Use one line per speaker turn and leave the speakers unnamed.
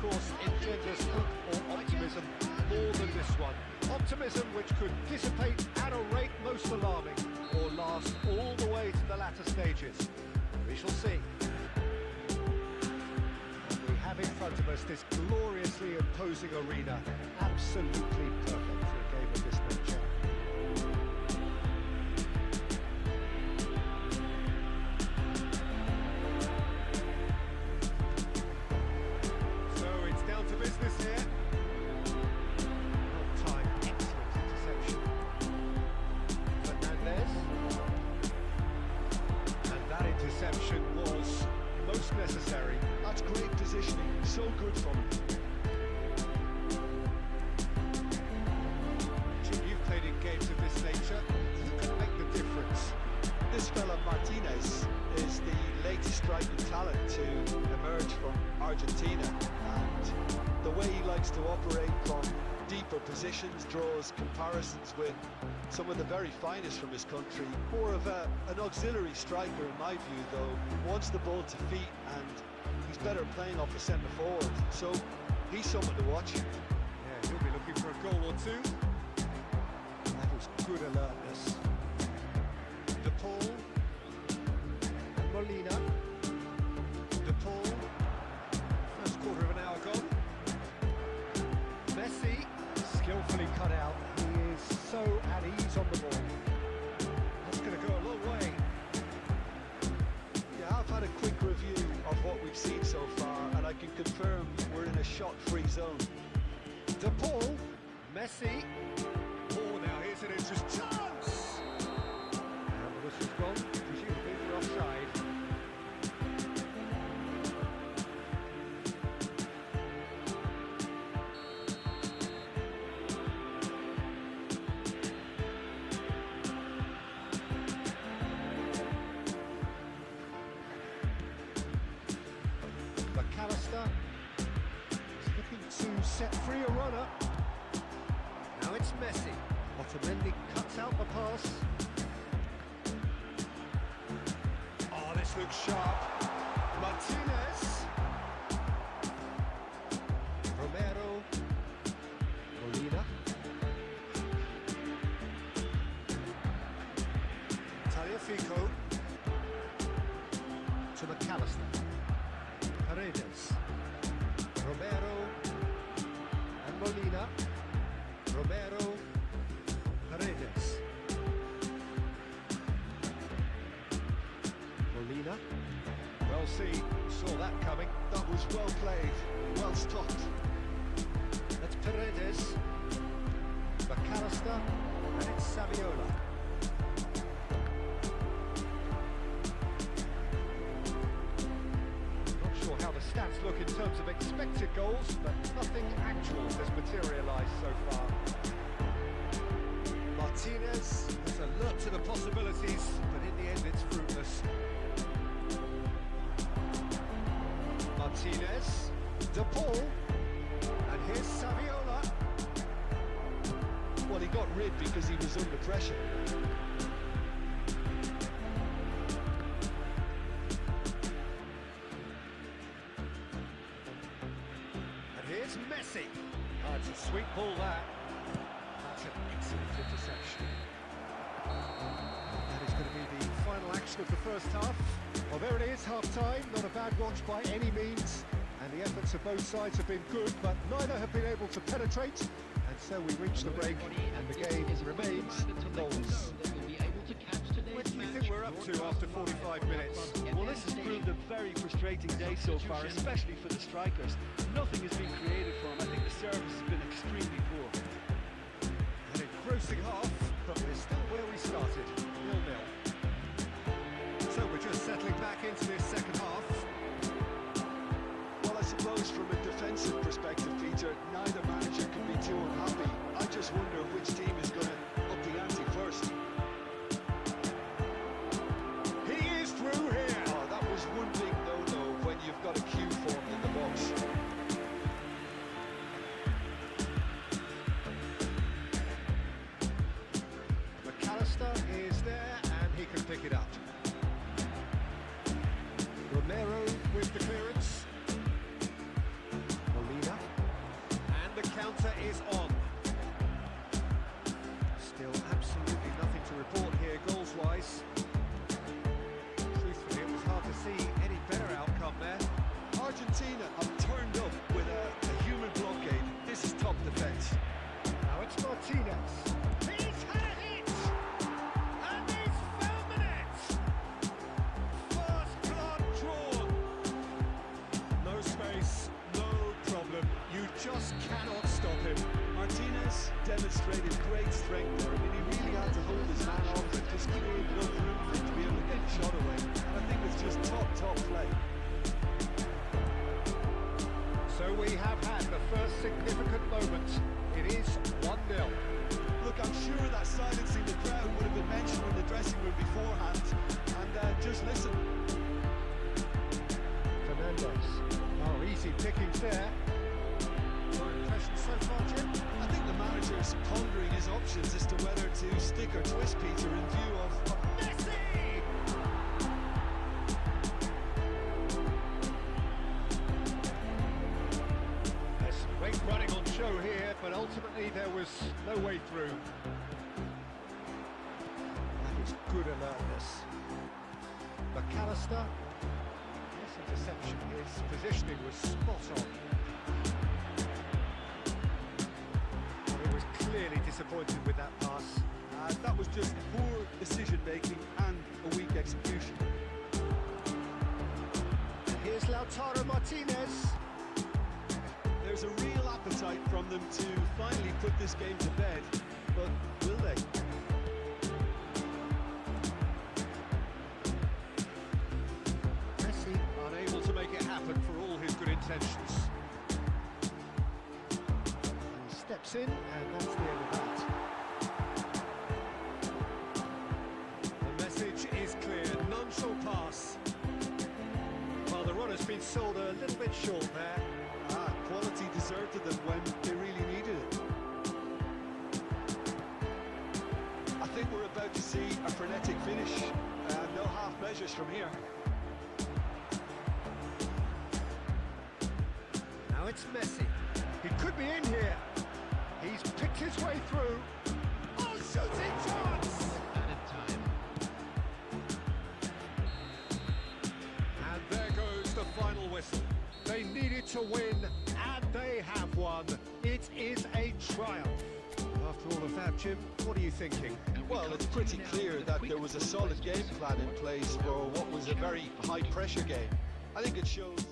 course, engenders hope or optimism more than this one. Optimism which could dissipate at a rate most alarming, or last all the way to the latter stages. We shall see. We have in front of us this gloriously imposing arena, absolutely perfect for a game of this nature. Business here. Well timed, excellent interception. Fernandez. And that interception was most necessary.
That's great positioning, so good from him.
Jim, you've played in games of this nature. Who can make the difference?
This fella Martinez is the latest striking talent to emerge from Argentina, and the way he likes to operate from deeper positions draws comparisons with some of the very finest from his country. More of an auxiliary striker in my view, though. Wants the ball to feet, and he's better playing off the centre forward, so he's someone to watch.
Yeah, he'll be looking for a goal or two. That was good alertness. De Paul and Molina. De Paul, first quarter of an hour gone. Messi, skillfully cut out. He is so at ease on the ball. That's going to go a long way.
Yeah, I've had a quick review of what we've seen so far, and I can confirm we're in a shot-free zone.
De Paul, Messi. Oh, now here's an interesting chance. And the whistle's gone, presumably for offside. McAllister is looking to set free a runner. Now it's Messi. Otamendi cuts out the pass. Oh, this looks sharp. Martinez. Romero. Molina. Tagliafico. To McAllister. Paredes. Romero and Molina. Romero, Paredes. Molina. Well seen, saw that coming.
That was well played, well stopped.
That's Paredes. McAllister, and it's Saviola. How the stats look in terms of expected goals, but nothing actual has materialised so far. Martinez has alert to the possibilities, but in the end it's fruitless. Martinez, De Paul, and here's Saviola.
Well, he got rid because he was under pressure.
Here's Messi. Oh, it's a sweet ball that. That's an excellent interception. That is going to be the final action of the first half. Well, there it is, half-time. Not a bad watch by any means. And the efforts of both sides have been good, but neither have been able to penetrate. And so we reach the break, and the game remains goals. Where do you think we're up to after 45 minutes?
Well, this has proved a very frustrating day so far, especially for the strikers. Nothing has been created for them. I think the service has been extremely poor.
An engrossing half, but we're still where we started, 0-0. So we're just settling back into this second half.
Well, I suppose from a defensive perspective, Peter, neither manager can be too unhappy. I just wonder which team is going to up the ante first.
He is through here!
Oh, that was one big no-no when you've got a queue formed in the box. McAllister is there, and he can pick it up. Romero strength there. I mean, he really had to hold his man off and just create enough room for him to be able to get the shot away. And I think it's just top play.
So we have had the first significant moment. It is 1-0.
Look, I'm sure that silencing the crowd would have been mentioned in the dressing room beforehand. And just listen.
Fernandez. Oh, easy pickings there. Your impression so far, Jim?
I think the manager's pondering his options as to whether to stick or twist Peter in view of
Messi! There's some great running on show here, but ultimately there was no way through. That is good alertness. McAllister. Yes, interception. His positioning was spot on. He was clearly disappointed with that pass.
that was just poor decision-making and a weak execution.
Here's Lautaro Martinez.
There's a real appetite from them to finally put this game to bed, but will they?
Messi unable to make it happen for all his good intentions. And he steps in, and that's the end of that. The message is clear, none shall pass. Well, the run has been sold a little bit short there.
Quality deserted them when they really needed it. I think we're about to see a frenetic finish. No half measures from here.
Now it's Messi. He could be in here. He's picked his way through. Oh, shooting chance!
Added time.
And there goes the final whistle. They needed to win, and they have won. It is a triumph. After all of that, Jim, what are you thinking?
Well, it's pretty clear that there was a solid game plan in place for what was a very high-pressure game. I think it shows...